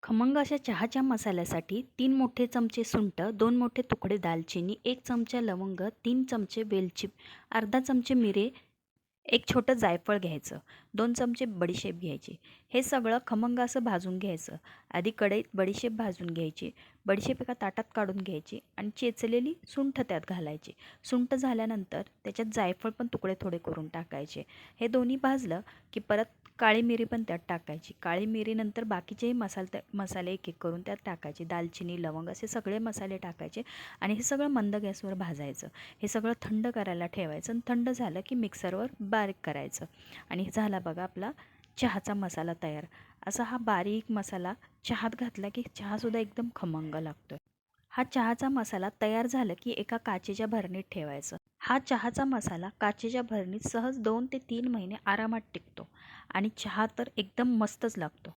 खमंग अशा चहाच्या मसाल्यासाठी 3 मोठे चमचे सुंठ, 2 मोठे तुकडे दालचिनी, 1 चमचा लवंग, 3 चमचे वेलची, अर्धा चमचे मिरे, एक छोटं जायफळ घ्यायचं, 2 चमचे बडीशेप घ्यायची. हे सगळं खमंग असं भाजून घ्यायचं. आधी कढईत बडीशेप भाजून घ्यायची. बडीशेप एका ताटात काढून घ्यायची आणि चेचलेली सुंठ त्यात घालायची. सुंठ झाल्यानंतर त्याच्यात जायफळ पण तुकडे थोडे करून टाकायचे. हे दोन्ही भाजलं की परत काळी मिरी पण त्यात टाकायची. काळी मिरीनंतर बाकीचेही मसाले एक एक करून त्यात टाकायचे. दालचिनी, लवंग असे सगळे मसाले टाकायचे आणि हे सगळं मंद गॅसवर भाजायचं. हे सगळं थंड करायला ठेवायचं आणि थंड झालं की मिक्सरवर बारीक करायचं. आणि झाला बघा आपला चहाचा मसाला तयार. असा हा बारीक मसाला चहात घातला की चहासुद्धा एकदम खमंग लागतो. हा चहाचा मसाला तयार झाला की एका काचेच्या भरणीत ठेवायचं. हा चहाचा मसाला काचेच्या भरणीत सहज 2 ते 3 महिने आरामात टिकतो आणि चहा तर एकदम मस्तच लागतो.